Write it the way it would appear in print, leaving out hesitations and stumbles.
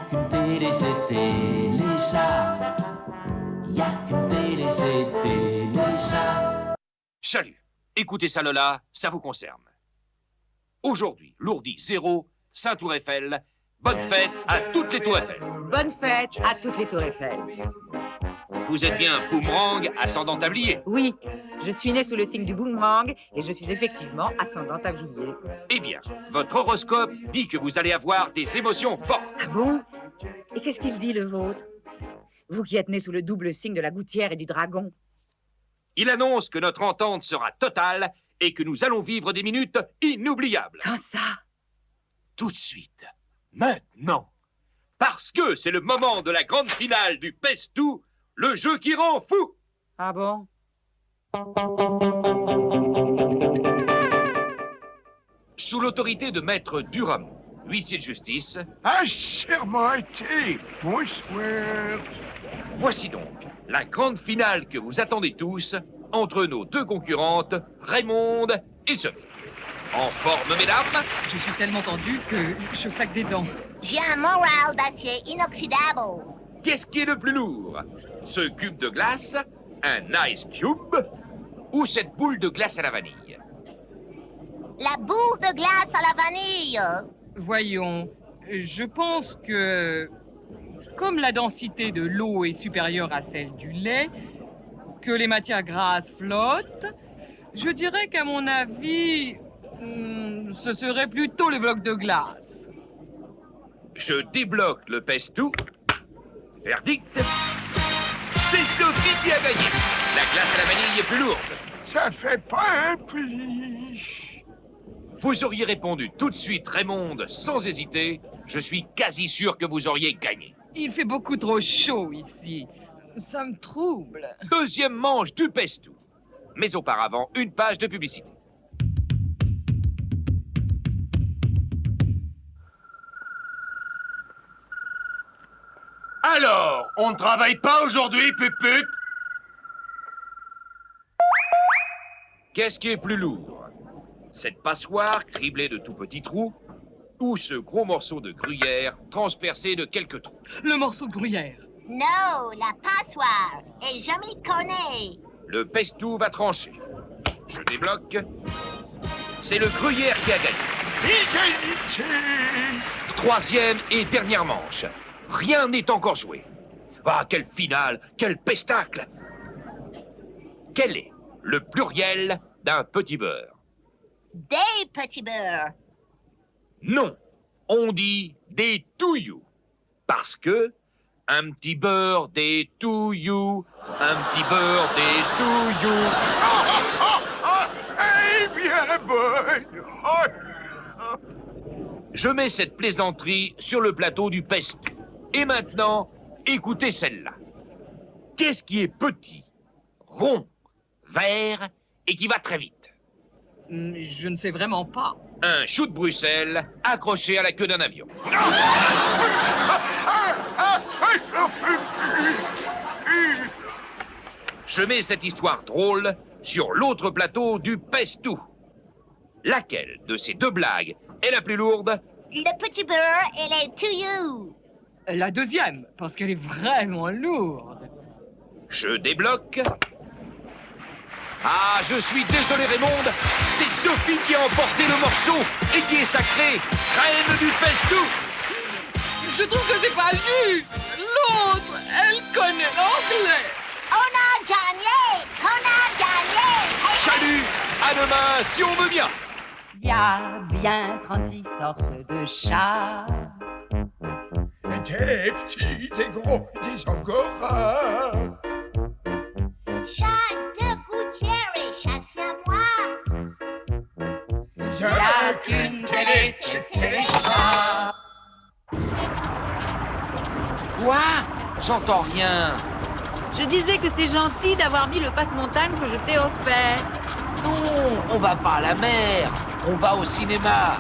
qu'une télé, c'était les chats. Y a qu'une télé, c'était les chats. Salut, écoutez ça Lola, ça vous concerne. Aujourd'hui, Lourdi 0, Saint-Tour Eiffel, bonne fête à toutes les tours Eiffel. Bonne fête à toutes les tours Eiffel. Vous êtes bien boomerang, ascendant tablier? Oui, je suis née sous le signe du boomerang et je suis effectivement ascendant tablier. Eh bien, votre horoscope dit que vous allez avoir des émotions fortes. Ah bon? Et qu'est-ce qu'il dit, le vôtre? Vous qui êtes né sous le double signe de la gouttière et du dragon. Il annonce que notre entente sera totale et que nous allons vivre des minutes inoubliables. Quand ça? Tout de suite, maintenant. Parce que c'est le moment de la grande finale du PES-tout, le jeu qui rend fou. Ah bon? Sous l'autorité de Maître Durham, huissier de justice, a chèrement été. Bonsoir. voici donc la grande finale que vous attendez tous entre nos deux concurrentes, Raymonde et Sophie. En forme, mesdames? Je suis tellement tendu que je claque des dents. J'ai un moral d'acier inoxydable. Qu'est-ce qui est le plus lourd? Ce cube de glace, un ice cube ou cette boule de glace à la vanille? La boule de glace à la vanille. Voyons, je pense que, comme la densité de l'eau est supérieure à celle du lait, que les matières grasses flottent, je dirais qu'à mon avis, ce serait plutôt le bloc de glace. Je débloque le PES-tout. Verdict. C'est Sophie qui a gagné. La glace à la vanille est plus lourde. Ça fait pas un pli. Vous auriez répondu tout de suite, Raymonde, sans hésiter. Je suis quasi sûr que vous auriez gagné. Il fait beaucoup trop chaud ici. Ça me trouble. Deuxième manche du PES-tout. Mais auparavant, une page de publicité. Alors, on ne travaille pas aujourd'hui, puput? Qu'est-ce qui est plus lourd? Cette passoire criblée de tout petits trous ou ce gros morceau de gruyère transpercé de quelques trous? Le morceau de gruyère. Non, la passoire. Et je m'y connais. Le PES-tout va trancher. Je débloque. C'est le gruyère qui a gagné. Égalité. Troisième et dernière manche. Rien n'est encore joué. Ah, quelle finale, quel pestacle! Quel est le pluriel d'un petit beurre? Des petits beurres. Non, on dit des touilloux. Parce que un petit beurre, des touilloux, un petit beurre, des touilloux. Eh bien, bonne. Oh. Je mets cette plaisanterie sur le plateau du PES-tout. Et maintenant, écoutez celle-là. Qu'est-ce qui est petit, rond, vert et qui va très vite? Je ne sais vraiment pas. Un chou de Bruxelles accroché à la queue d'un avion. Je mets cette histoire drôle sur l'autre plateau du PES-tout. Laquelle de ces deux blagues est la plus lourde? Le petit beurre et les tuyaux. La deuxième, parce qu'elle est vraiment lourde. Je débloque. Ah, je suis désolé Raymonde, c'est Sophie qui a emporté le morceau et qui est sacrée reine du PES-tout. Je trouve que c'est pas juste. L'autre, elle connaît l'anglais. On a gagné. On a gagné. Salut, à demain si on veut bien. Il y a bien 36 sortes de chats. Des petits, des gros, des angoras. Chat de gouttière et chat siamois. Il y a qu'une télé, c'était les chats. Quoi? J'entends rien. Je disais que c'est gentil d'avoir mis le passe-montagne que je t'ai offert. Non, on va pas à la mer. On va au cinéma.